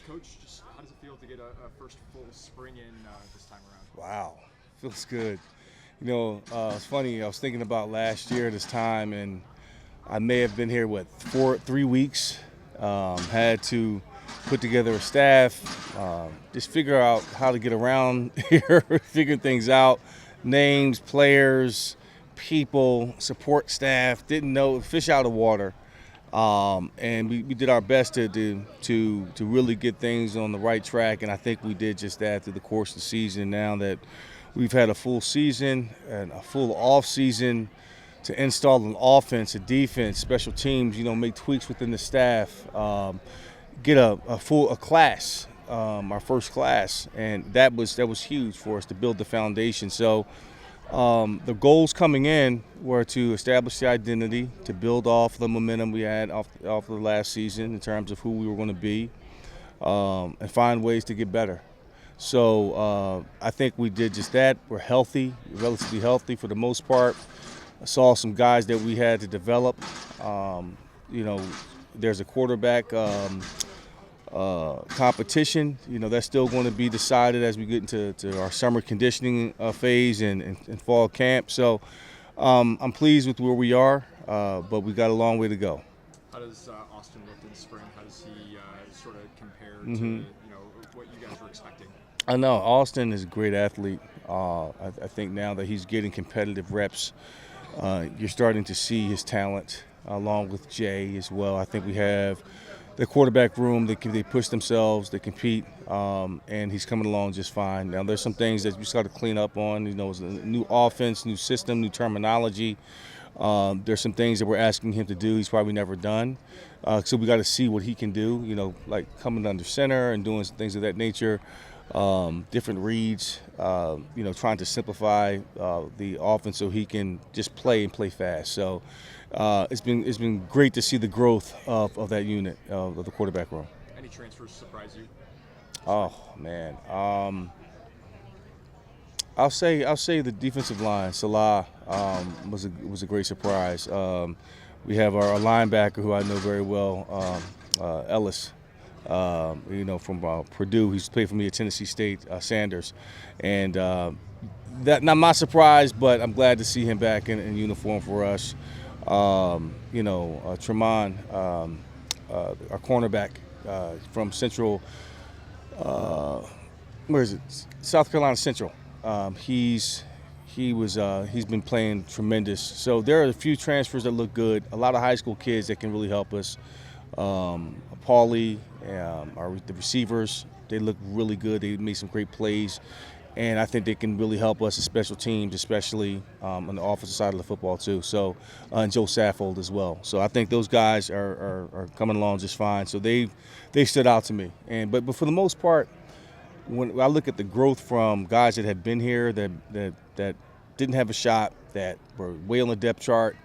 Coach, just how does it feel to get a first full spring in this time around? Wow, feels good. It's funny. I was thinking about last year this time, and I may have been here 3 weeks. Had to put together a staff, just figure out how to get around here, figure things out, names, players, people, support staff. Didn't know, fish out of water. And we did our best to really get things on the right track, and I think we did just that through the course of the season. Now that we've had a full season and a full off season to install an offense, a defense, special teams, make tweaks within the staff, get a full class, our first class, and that was huge for us to build the foundation. So. The goals coming in were to establish the identity, to build off the momentum we had off the last season in terms of who we were going to be, and find ways to get better. So I think we did just that. We're healthy, relatively healthy for the most part. I saw some guys that we had to develop. There's a quarterback competition, that's still going to be decided as we get into our summer conditioning phase and fall camp. So I'm pleased with where we are, but we got a long way to go. How does Austin look in spring? How does he sort of compare to what you guys were expecting? I know Austin is a great athlete. I think now that he's getting competitive reps, you're starting to see his talent along with Jay as well. I think we have the quarterback room, they push themselves, they compete, and he's coming along just fine. Now, there's some things that we just got to clean up on. It's a new offense, new system, new terminology. There's some things that we're asking him to do he's probably never done. So we got to see what he can do, like coming under center and doing some things of that nature, different reads, trying to simplify the offense so he can just play and play fast. So it's been great to see the growth of that unit, of the quarterback room. Any transfers surprise you? Oh man, I'll say the defensive line. Salah was a great surprise. We have our linebacker who I know very well, Ellis. From Purdue. He's played for me at Tennessee State, Sanders, and that not my surprise, but I'm glad to see him back in uniform for us. Tremont, our cornerback from Central, where is it? South Carolina Central. He's been playing tremendous. So there are a few transfers that look good. A lot of high school kids that can really help us. Paulie, the receivers, they look really good. They made some great plays. And I think they can really help us as special teams, especially on the offensive side of the football too. So, and Joe Saffold as well. So I think those guys are coming along just fine. So they stood out to me. But for the most part, when I look at the growth from guys that have been here that didn't have a shot, that were way on the depth chart,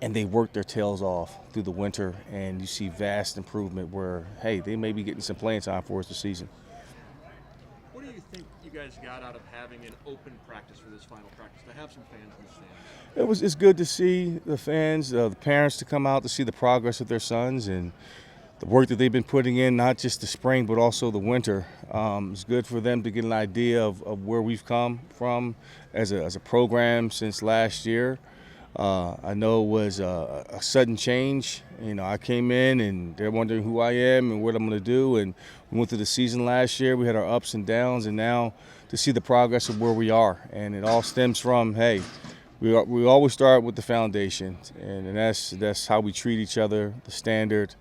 and they worked their tails off through the winter, and you see vast improvement where, hey, they may be getting some playing time for us this season. What do you think you guys got out of having an open practice for this final practice, to have some fans in the stands? It's good to see the fans, the parents to come out to see the progress of their sons and the work that they've been putting in, not just the spring but also the winter. It's good for them to get an idea of where we've come from as a program since last year. I know it was a sudden change. I came in and they're wondering who I am and what I'm going to do. And we went through the season last year. We had our ups and downs, and now to see the progress of where we are. And it all stems from, hey, we always start with the foundation, and that's how we treat each other, the standard,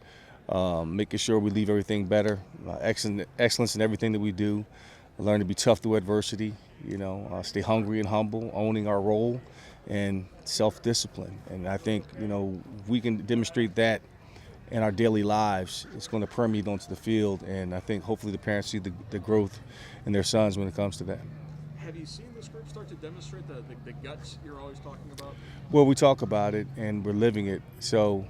making sure we leave everything better, excellence in everything that we do, learn to be tough through adversity, stay hungry and humble, owning our role, and self-discipline. And I think, we can demonstrate that in our daily lives. It's going to permeate onto the field, and I think hopefully the parents see the growth in their sons when it comes to that. Have you seen this group start to demonstrate the guts you're always talking about? Well, we talk about it, and we're living it. So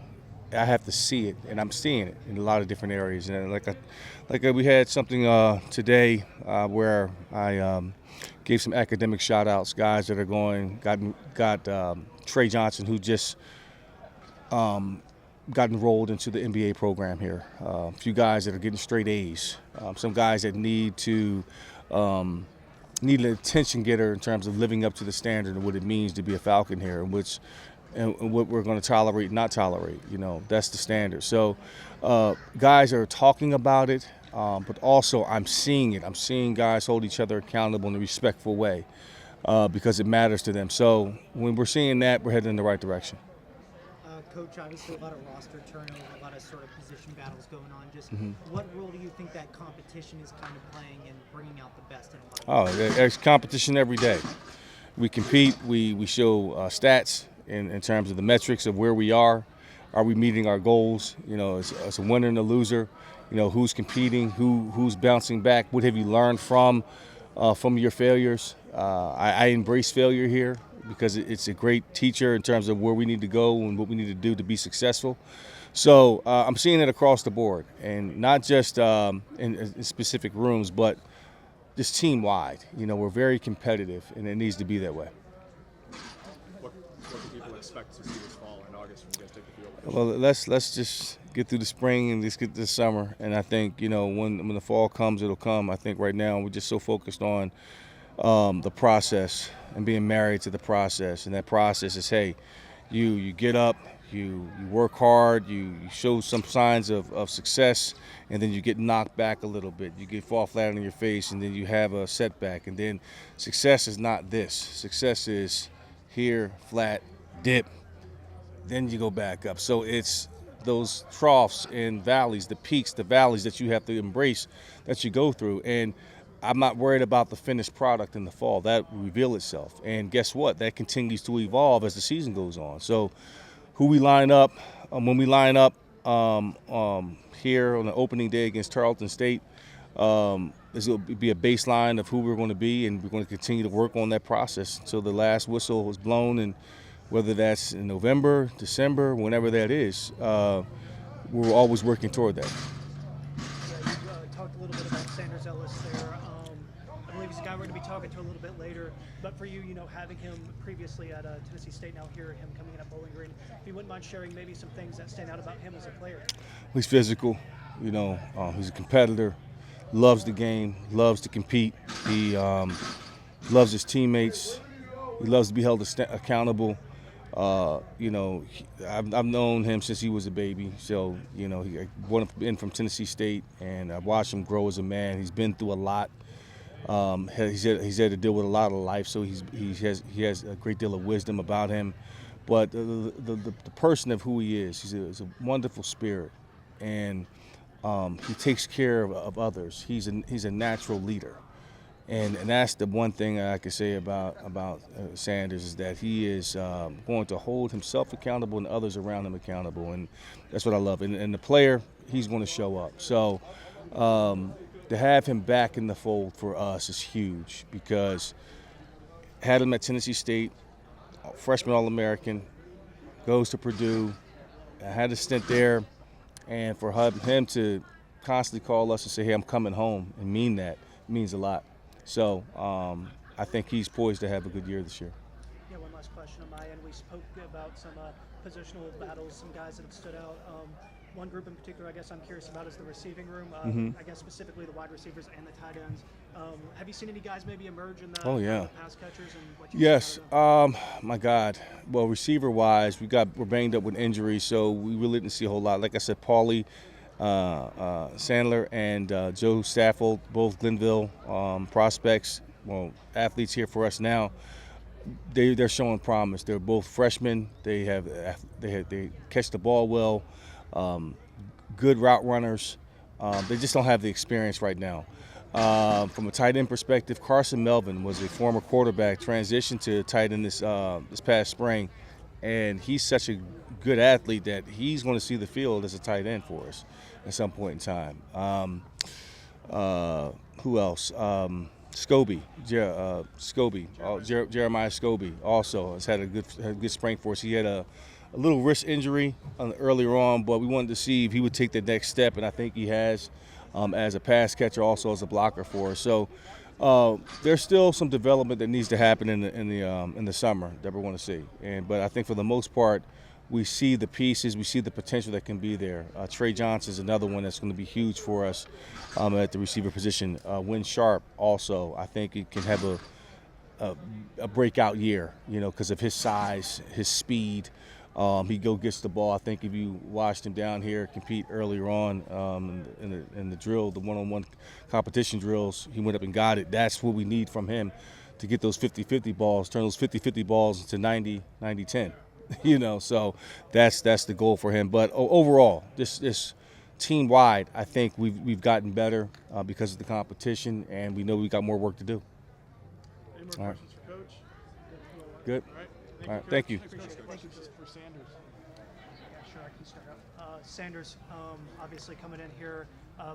I have to see it, and I'm seeing it in a lot of different areas. And like we had something today where I gave some academic shout-outs, guys that are got Trey Johnson, who just got enrolled into the NBA program here. A few guys that are getting straight A's. Some guys that need an attention getter in terms of living up to the standard and what it means to be a Falcon here, and what we're going to tolerate, not tolerate. That's the standard. So guys are talking about it, but also I'm seeing it. I'm seeing guys hold each other accountable in a respectful way because it matters to them. So when we're seeing that, we're heading in the right direction. Coach, obviously a lot of roster turnover, a lot of sort of position battles going on. Just what role do you think that competition is kind of playing in bringing out the best in a lot of there's competition every day. We compete. We show stats in terms of the metrics of where we are. Are we meeting our goals? It's a winner and a loser. Who's competing, who's bouncing back. What have you learned from your failures? I embrace failure here, because it's a great teacher in terms of where we need to go and what we need to do to be successful. So I'm seeing it across the board, and not just in specific rooms, but just team-wide. We're very competitive, and it needs to be that way. What do people expect to see this fall in August when you guys take the field? Well, let's just get through the spring and let's get to the summer. And I think, when the fall comes, it'll come. I think right now we're just so focused on the process and being married to the process. And that process is, hey, you get up, you work hard, you show some signs of success, and then you get knocked back a little bit. You fall flat on your face, and then you have a setback. And then success is not this. Success is here, flat, dip, then you go back up. So it's those troughs and valleys, the peaks, the valleys that you have to embrace, that you go through. And I'm not worried about the finished product in the fall. That will reveal itself. And guess what? That continues to evolve as the season goes on. So who we line up, when we line up here on the opening day against Tarleton State, this will be a baseline of who we're going to be, and we're going to continue to work on that process until the last whistle was blown. And whether that's in November, December, whenever that is, we're always working toward that. Yeah, you talked a little bit about Sanders Ellis there. I believe he's a guy we're going to be talking to a little bit later. But for you, having him previously at Tennessee State, now here him coming in at Bowling Green, if you wouldn't mind sharing maybe some things that stand out about him as a player. He's physical. He's a competitor, loves the game, loves to compete. He loves his teammates. He loves to be held accountable. I've known him since he was a baby. So, he brought him in from Tennessee State, and I've watched him grow as a man. He's been through a lot. He's had to deal with a lot of life, so he has a great deal of wisdom about him. But the person of who he is, he's a wonderful spirit, and he takes care of others. He's a natural leader. And that's the one thing I can say about Sanders, is that he is going to hold himself accountable and others around him accountable, and that's what I love. And the player, he's going to show up. So to have him back in the fold for us is huge, because had him at Tennessee State, freshman All-American, goes to Purdue, I had a stint there, and for him to constantly call us and say, hey, I'm coming home, and mean that, means a lot. So I think he's poised to have a good year this year. Yeah, one last question on my end. We spoke about some positional battles, some guys that have stood out. One group in particular, I guess I'm curious about, is the receiving room. I guess specifically the wide receivers and the tight ends. Have you seen any guys maybe emerge in the, the pass catchers? And what you yes. My God. Well, receiver-wise, we're banged up with injuries, so we really didn't see a whole lot. Like I said, Paulie Sandler and Joe Saffold, both Glenville prospects, athletes here for us now. They're showing promise. They're both freshmen. They catch the ball well. Good route runners. They just don't have the experience right now. From a tight end perspective, Carson Melvin was a former quarterback, transitioned to tight end this past spring, and he's such a good athlete that he's going to see the field as a tight end for us at some point in time. Who else? Jeremiah Scobie also has had a good spring for us. He had a little wrist injury earlier on, but we wanted to see if he would take the next step, and I think he has, as a pass catcher, also as a blocker for us. So there's still some development that needs to happen in the summer that we want to see. But I think for the most part, we see the pieces, we see the potential that can be there. Trey Johnson is another one that's going to be huge for us at the receiver position. Win Sharp also, I think he can have a breakout year, because of his size, his speed. He gets the ball. I think if you watched him down here compete earlier on in the drill, the one-on-one competition drills, he went up and got it. That's what we need from him to get those 50-50 balls, turn those 50-50 balls into 90-10. So that's the goal for him. But overall, this team-wide, I think we've gotten better because of the competition, and we know we got more work to do. Any more questions for Coach? Good. All right. Thank you. Next question for Sanders. Yeah, sure, I can start out. Sanders, obviously coming in here,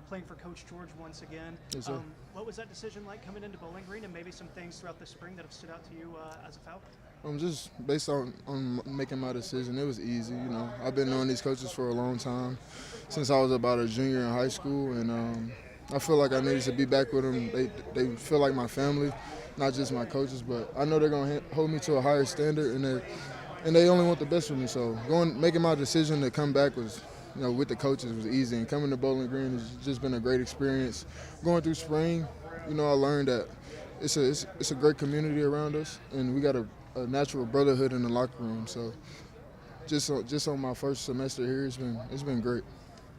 playing for Coach George once again. Yes, sir. What was that decision like coming into Bowling Green, and maybe some things throughout the spring that have stood out to you as a Falcon? Just based on making my decision, it was easy. I've been knowing these coaches for a long time, since I was about a junior in high school, and I feel like I needed to be back with them. They feel like my family, not just my coaches, but I know they're going to hold me to a higher standard, and they only want the best for me. So making my decision to come back was, with the coaches was easy, and coming to Bowling Green has just been a great experience. Going through spring, I learned that it's a great community around us, and we got a natural brotherhood in the locker room. So just on my first semester here, it's been great.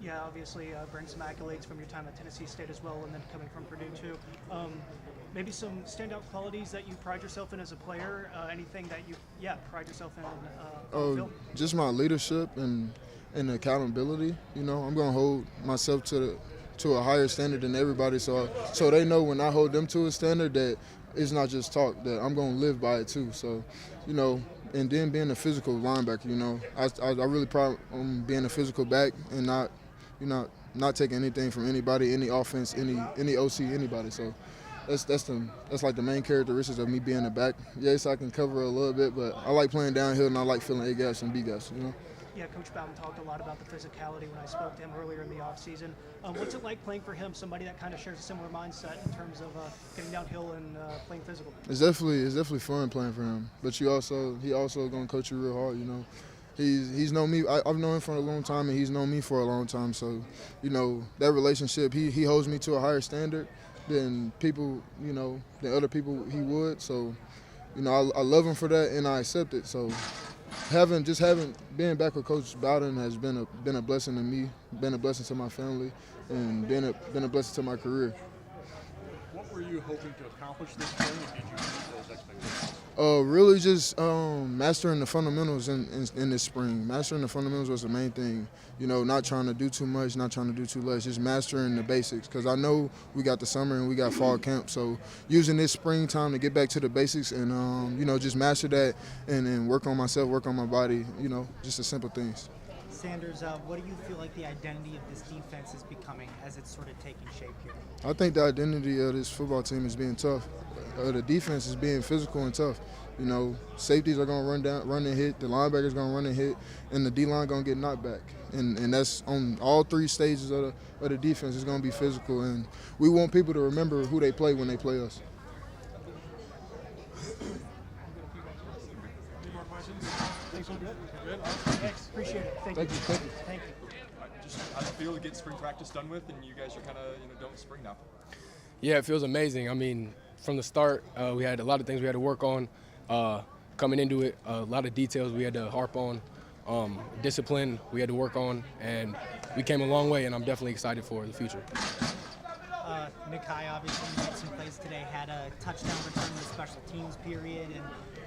Yeah, obviously bring some accolades from your time at Tennessee State as well, and then coming from Purdue too. Maybe some standout qualities that you pride yourself in as a player. Anything that you pride yourself in on the field? Just my leadership and accountability. I'm going to hold myself to a higher standard than everybody, so they know when I hold them to a standard that it's not just talk, that I'm going to live by it too. So, and then being a physical linebacker, I really pride on being a physical back and not taking anything from anybody, any offense, any OC, anybody. So that's like the main characteristics of me being a back. Yes, I can cover a little bit, but I like playing downhill and I like feeling A gaps and B gaps. Yeah, Coach Bowden talked a lot about the physicality when I spoke to him earlier in the offseason. What's it like playing for him, somebody that kind of shares a similar mindset in terms of getting downhill and playing physical? It's definitely fun playing for him, but he also going to coach you real hard. He's known me. I've known him for a long time, and he's known me for a long time. So, that relationship, he holds me to a higher standard than people, than other people he would. So, I love him for that, and I accept it. So, being back with Coach Bowden has been a blessing to me, been a blessing to my family, and been a blessing to my career. What were you hoping to accomplish this spring, and did you meet those expectations? Really just mastering the fundamentals in this spring. Mastering the fundamentals was the main thing. Not trying to do too much, not trying to do too less, just mastering the basics. Because I know we got the summer and we got fall camp, so using this springtime to get back to the basics and, just master that and work on myself, work on my body, just the simple things. Sanders, what do you feel like the identity of this defense is becoming as it's sort of taking shape here? I think the identity of this football team is being tough. The defense is being physical and tough. Safeties are going to run and hit, the linebackers going to run and hit, and the D-line going to get knocked back. And that's on all three stages of the defense. It's going to be physical, and we want people to remember who they play when they play us. Any more questions? Thanks, good. Good. Thanks, appreciate it. Thank you. Thank you. Thank you. Just how does it feel to get spring practice done with, and you guys are kind of doing spring now? Yeah, it feels amazing. I mean, from the start, we had a lot of things we had to work on. Coming into it, a lot of details we had to harp on. Discipline we had to work on, and we came a long way, and I'm definitely excited for the future. Nakai obviously made some plays today, had a touchdown return in the special teams period, and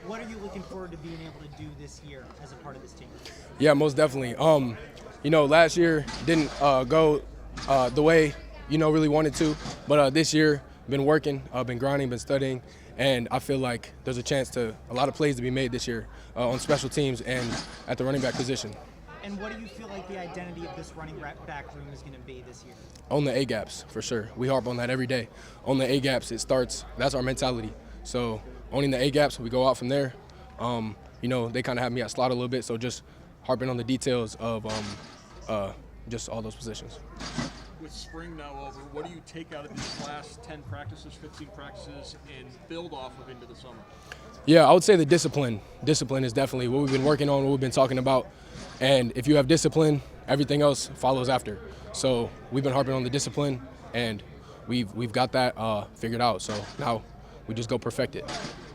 what are you looking forward to being able to do this year as a part of this team? Yeah, most definitely. Last year didn't go the way really wanted to, but this year been working, been grinding, been studying, and I feel like there's a lot of plays to be made this year on special teams and at the running back position. And what do you feel like the identity of this running back room is going to be this year? On the A-gaps, for sure. We harp on that every day. On the A-gaps, that's our mentality. So owning the A-gaps, we go out from there. They kind of have me at slot a little bit, so just harping on the details of just all those positions. with spring now over, what do you take out of these last 10 practices, 15 practices, and build off of into the summer? Yeah, I would say the discipline. Discipline is definitely what we've been working on, what we've been talking about. And if you have discipline, everything else follows after. So we've been harping on the discipline, and we've got that figured out. So now we just go perfect it.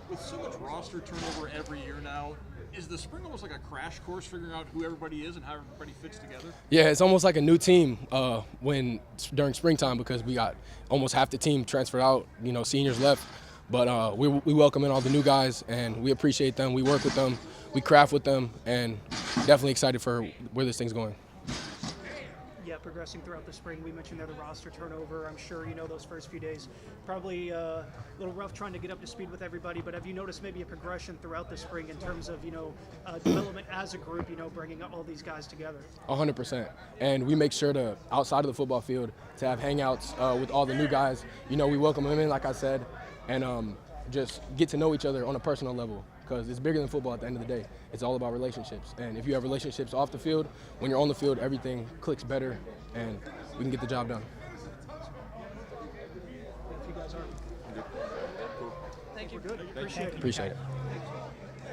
With so much roster turnover every year now, is the spring almost like a crash course figuring out who everybody is and how everybody fits together? Yeah, it's almost like a new team during springtime, because we got almost half the team transferred out, seniors left. But we welcome in all the new guys, and we appreciate them. We work with them, we craft with them, and definitely excited for where this thing's going. Yeah, progressing throughout the spring. We mentioned there the roster turnover. I'm sure those first few days probably a little rough trying to get up to speed with everybody. But have you noticed maybe a progression throughout the spring in terms of development as a group? Bringing all these guys together. 100%. And we make sure to, outside of the football field, to have hangouts with all the new guys. We welcome them in, like I said, and just get to know each other on a personal level. Because it's bigger than football at the end of the day. It's all about relationships. And if you have relationships off the field, when you're on the field, everything clicks better, and we can get the job done. If you guys are. Cool. Thank you. Good. Appreciate Appreciate it.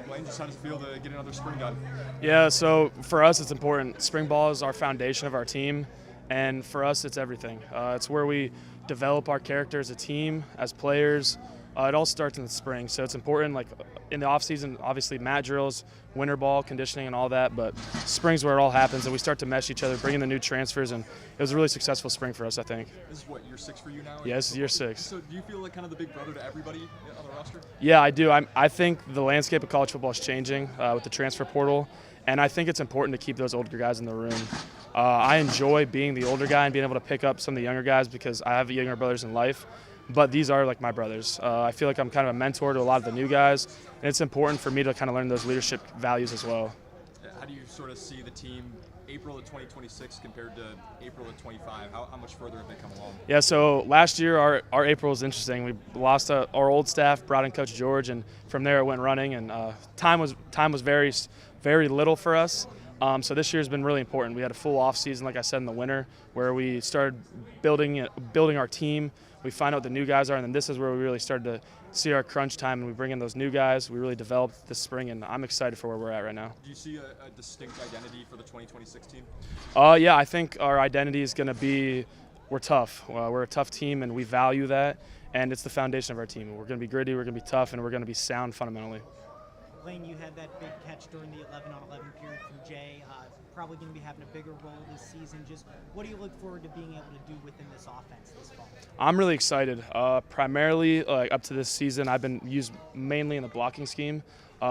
Blane, just how does it feel to get another spring done? Yeah, so for us it's important. Spring ball is our foundation of our team, and for us it's everything. It's where we develop our character as a team, as players. It all starts in the spring, so it's important. Like in the off season, obviously mat drills, winter ball, conditioning, and all that. But spring's where it all happens, and we start to mesh each other, bring in the new transfers, and it was a really successful spring for us, I think. This is what, year 6 for you now? Yeah, this is year 6. So do you feel like kind of the big brother to everybody on the roster? Yeah, I do. I think the landscape of college football is changing with the transfer portal, and I think it's important to keep those older guys in the room. I enjoy being the older guy and being able to pick up some of the younger guys because I have younger brothers in life. But these are like my brothers. I feel like I'm kind of a mentor to a lot of the new guys, and it's important for me to kind of learn those leadership values as well. How do you sort of see the team April of 2026 compared to April of 25? How much further have they come along? Yeah, so last year our April was interesting. We lost our old staff, brought in Coach George, and from there it went running, and time was very, very little for us. So this year has been really important. We had a full off season, like I said, in the winter, where we started building our team. We find out what the new guys are, and then this is where we really started to see our crunch time, and we bring in those new guys. We really developed this spring, and I'm excited for where we're at right now. Do you see a distinct identity for the 2026 team? Yeah, I think our identity is going to be we're tough. We're a tough team, and we value that, and it's the foundation of our team. We're going to be gritty, we're going to be tough, and we're going to be sound fundamentally. Blane, you had that big catch during the 11-on-11 period from Jay. Probably going to be having a bigger role this season. Just what do you look forward to being able to do within this offense this fall? I'm really excited. Primarily, up to this season, I've been used mainly in the blocking scheme.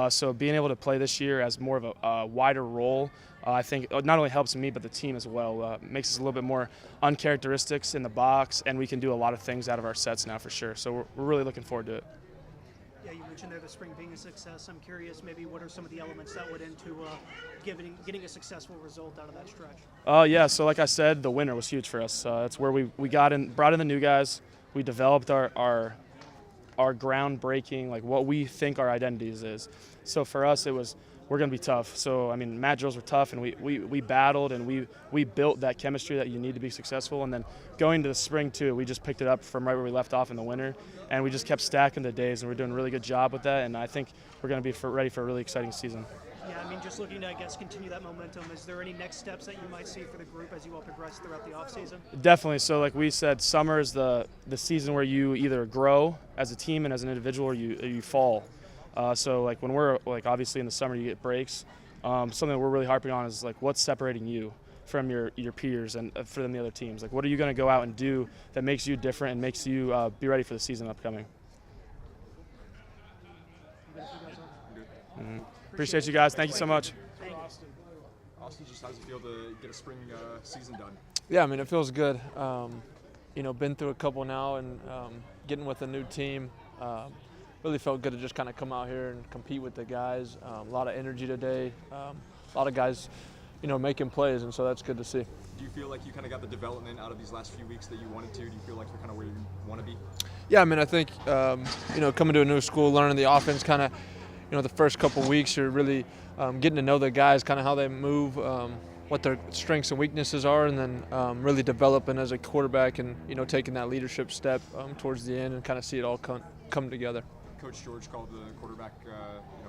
So being able to play this year as more of a wider role, I think not only helps me but the team as well. Makes us a little bit more uncharacteristics in the box, and we can do a lot of things out of our sets now for sure. So we're really looking forward to it. Yeah, you mentioned there the spring being a success. I'm curious, maybe what are some of the elements that went into getting a successful result out of that stretch? Yeah, so like I said, the winter was huge for us. It's where we brought in the new guys. We developed our groundbreaking, like what we think our identities is. So for us, we're going to be tough. So, I mean, mat drills were tough, and we battled, and we built that chemistry that you need to be successful. And then going to the spring, too, we just picked it up from right where we left off in the winter, and we just kept stacking the days, and we're doing a really good job with that. And I think we're going to be ready for a really exciting season. Yeah, I mean, just looking to, I guess, continue that momentum, is there any next steps that you might see for the group as you all progress throughout the offseason? Definitely. So like we said, summer is the season where you either grow as a team and as an individual, or you fall. So like when we're like obviously in the summer you get breaks. Something that we're really harping on is like what's separating you from your peers and from the other teams. Like what are you going to go out and do that makes you different and makes you be ready for the season upcoming? Appreciate you guys. Thank you so much. Austin, just how does it feel to get a spring season done? Yeah, I mean, it feels good. Been through a couple now, and getting with a new team. Really felt good to just kind of come out here and compete with the guys. A lot of energy today. A lot of guys, making plays, and so that's good to see. Do you feel like you kind of got the development out of these last few weeks that you wanted to? Do you feel like you're kind of where you want to be? Yeah, I mean, I think, coming to a new school, learning the offense kind of, the first couple weeks, you're really getting to know the guys, kind of how they move, what their strengths and weaknesses are, and then really developing as a quarterback and, you know, taking that leadership step towards the end and kind of see it all come together. Coach George called the quarterback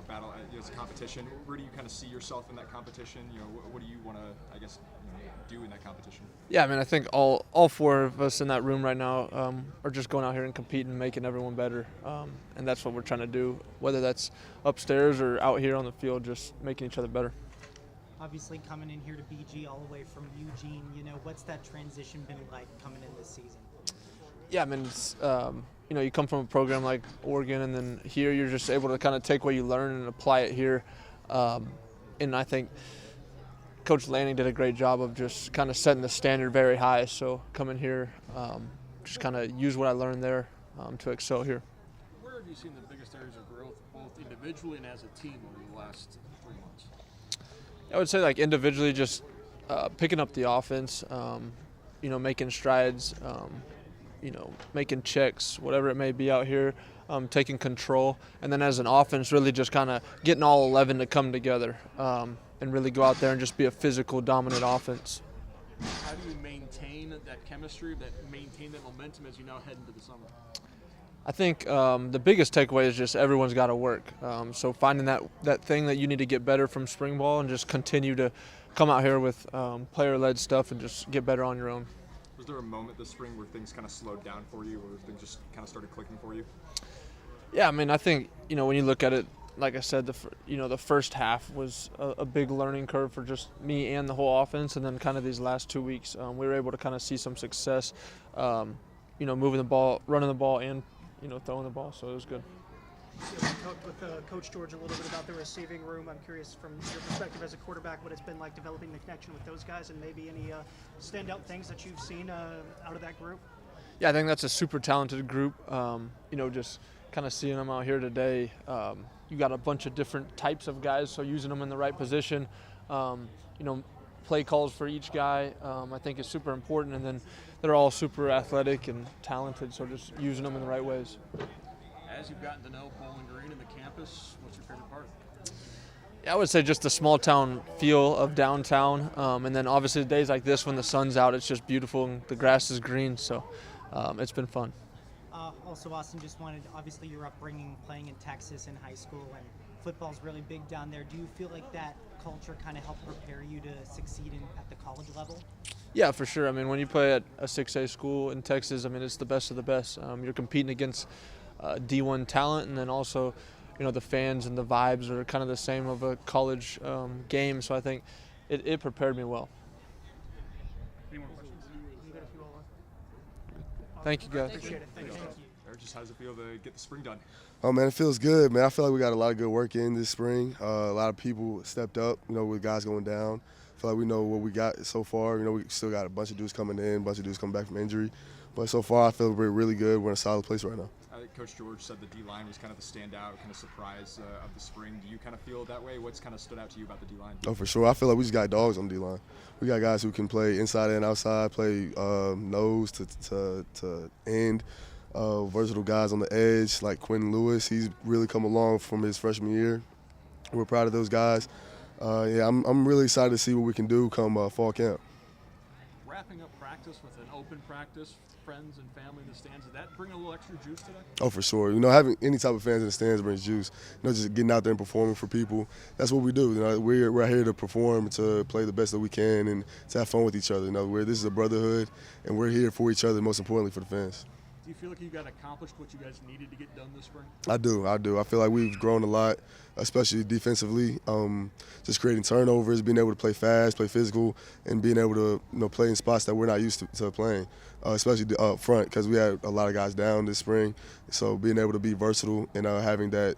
battle as a competition. Where do you kind of see yourself in that competition? You know, what do you want to, I guess, do in that competition? Yeah, I mean, I think all four of us in that room right now are just going out here and competing and making everyone better, and that's what we're trying to do, whether that's upstairs or out here on the field, just making each other better. Obviously, coming in here to BG all the way from Eugene, you know, what's that transition been like coming in this season? Yeah, I mean, it's, you know, you come from a program like Oregon, and then here you're just able to kind of take what you learn and apply it here. And I think Coach Lanning did a great job of just kind of setting the standard very high. So coming here, just kind of use what I learned there to excel here. Where have you seen the biggest areas of growth, both individually and as a team, over the last 3 months? I would say, like, individually, just picking up the offense, you know, making strides, you know, making checks, whatever it may be out here, taking control. And then as an offense, really just kind of getting all 11 to come together and really go out there and just be a physical, dominant offense. How do you maintain that chemistry, maintain that momentum as you now head into the summer? I think the biggest takeaway is just everyone's got to work. So finding that thing that you need to get better from spring ball and just continue to come out here with player-led stuff and just get better on your own. Was there a moment this spring where things kind of slowed down for you, or things just kind of started clicking for you? Yeah, I mean, I think, you know, when you look at it, like I said, the first half was a big learning curve for just me and the whole offense, and then kind of these last 2 weeks, we were able to kind of see some success, you know, moving the ball, running the ball, and, you know, throwing the ball, so it was good. We talked with Coach George a little bit about the receiving room. I'm curious from your perspective as a quarterback what it's been like developing the connection with those guys, and maybe any standout things that you've seen out of that group. Yeah, I think that's a super talented group. You know, just kind of seeing them out here today, you got a bunch of different types of guys, so using them in the right position, you know, play calls for each guy, I think is super important, and then they're all super athletic and talented, so just using them in the right ways. As you've gotten to know Bowling Green and the campus, what's your favorite part? Yeah, I would say just the small town feel of downtown, and then obviously days like this when the sun's out, it's just beautiful and the grass is green, so it's been fun. Also, Austin, just wanted, obviously your upbringing playing in Texas in high school, and football's really big down there. Do you feel like that culture kind of helped prepare you to succeed at the college level? Yeah, for sure. I mean, when you play at a 6A school in Texas, I mean, it's the best of the best. You're competing against D1 talent, and then also, you know, the fans and the vibes are kind of the same of a college game, so I think it prepared me well. Any more questions? Thank you, guys. Appreciate it. Thank you. Eriq, just how does it feel to get the spring done? Oh, man, it feels good, man. I feel like we got a lot of good work in this spring. A lot of people stepped up, you know, with guys going down. I feel like we know what we got so far. You know, we still got a bunch of dudes coming in, a bunch of dudes coming back from injury. But so far, I feel we're really good. We're in a solid place right now. Coach George said the D-line was kind of the standout, kind of surprise of the spring. Do you kind of feel that way? What's kind of stood out to you about the D-line? Oh, for sure. I feel like we just got dogs on the D-line. We got guys who can play inside and outside, play nose to end, versatile guys on the edge like Quentin Lewis. He's really come along from his freshman year. We're proud of those guys. Yeah, I'm really excited to see what we can do come fall camp. Wrapping up practice with an open practice, friends and family in the stands, did that bring a little extra juice today? Oh, for sure. You know, having any type of fans in the stands brings juice. You know, just getting out there and performing for people. That's what we do. You know, we're here to perform, to play the best that we can, and to have fun with each other. You know, this is a brotherhood, and we're here for each other. Most importantly, for the fans. Do you feel like you got accomplished what you guys needed to get done this spring? I do. I feel like we've grown a lot, especially defensively. Just creating turnovers, being able to play fast, play physical, and being able to, you know, play in spots that we're not used to playing, especially up front, because we had a lot of guys down this spring. So being able to be versatile and having that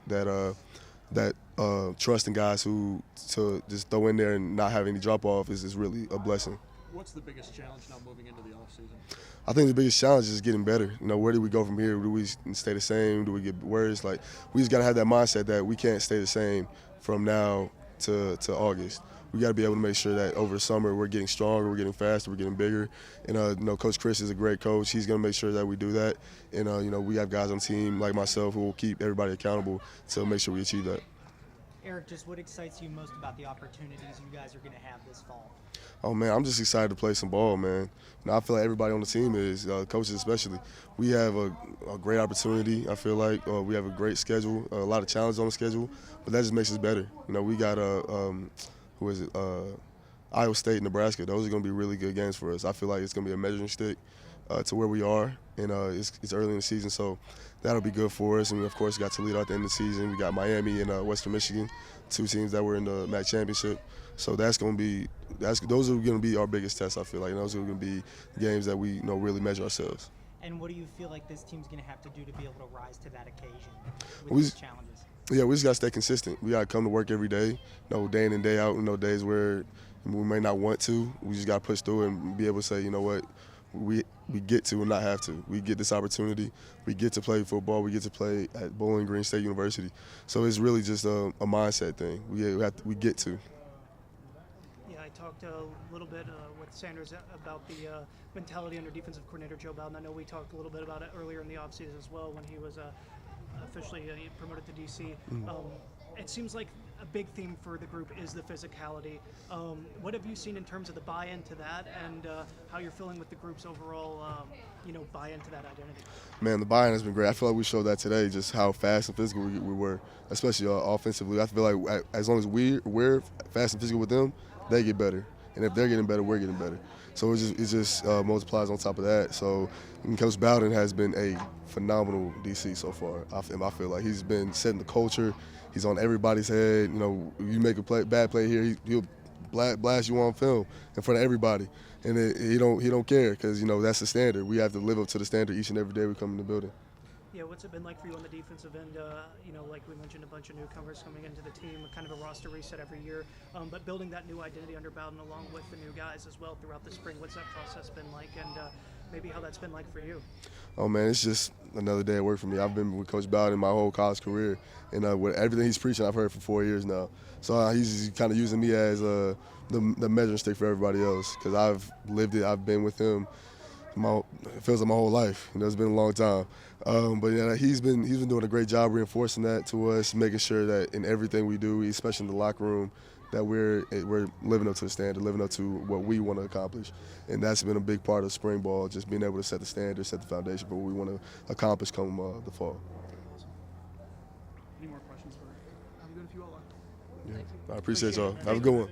trust in guys who to just throw in there and not have any drop off is really a blessing. What's the biggest challenge now moving into the offseason? I think the biggest challenge is getting better. You know, where do we go from here? Do we stay the same? Do we get worse? Like, we just got to have that mindset that we can't stay the same from now to August. We got to be able to make sure that over the summer we're getting stronger, we're getting faster, we're getting bigger. And, you know, Coach Chris is a great coach. He's going to make sure that we do that. And, you know, we have guys on the team like myself who will keep everybody accountable to make sure we achieve that. Eriq, just what excites you most about the opportunities you guys are going to have this fall? Oh man, I'm just excited to play some ball, man. You know, I feel like everybody on the team is, coaches especially. We have a great opportunity. I feel like we have a great schedule, a lot of challenges on the schedule, but that just makes us better. You know, we got Iowa State, Nebraska. Those are going to be really good games for us. I feel like it's going to be a measuring stick to where we are, and it's early in the season, so that'll be good for us. And we, of course, got Toledo at the end of the season. We got Miami and Western Michigan, 2 teams that were in the MAC championship. So those are going to be our biggest tests. I feel like, and those are going to be games that we really measure ourselves. And what do you feel like this team's going to have to do to be able to rise to that occasion with these challenges? Yeah, we just got to stay consistent. We got to come to work every day, day in and day out. Days where we may not want to. We just got to push through and be able to say, you know what, we get to and not have to. We get this opportunity. We get to play football. We get to play at Bowling Green State University. So it's really just a mindset thing. We get to. I talked a little bit with Sanders about the mentality under defensive coordinator Joe Bowden. I know we talked a little bit about it earlier in the offseason as well when he was officially promoted to DC. It seems like a big theme for the group is the physicality. What have you seen in terms of the buy-in to that, and how you're feeling with the group's overall, buy-in to that identity? Man, the buy-in has been great. I feel like we showed that today, just how fast and physical we were, especially offensively. I feel like as long as we're fast and physical with them, they get better, and if they're getting better, we're getting better. So it just multiplies on top of that. So Coach Bowden has been a phenomenal DC so far. I feel like he's been setting the culture. He's on everybody's head. You make a bad play here, he'll blast you on film in front of everybody, and he don't care because that's the standard. We have to live up to the standard each and every day we come in the building. Yeah, what's it been like for you on the defensive end? Like we mentioned, a bunch of newcomers coming into the team, kind of a roster reset every year, but building that new identity under Bowden along with the new guys as well throughout the spring. What's that process been like, and maybe how that's been like for you? Oh man, it's just another day at work for me. I've been with Coach Bowden my whole college career, and with everything he's preaching, I've heard for 4 years now. So he's kind of using me as the measuring stick for everybody else because I've lived it. I've been with him. It feels like my whole life. It's been a long time. But yeah, he's been doing a great job reinforcing that to us, making sure that in everything we do, especially in the locker room, that we're living up to the standard, living up to what we want to accomplish. And that's been a big part of spring ball, just being able to set the standard, set the foundation for what we want to accomplish come the fall. Any more questions for? I'm good if you all are. Yeah, I appreciate y'all. Have a good one.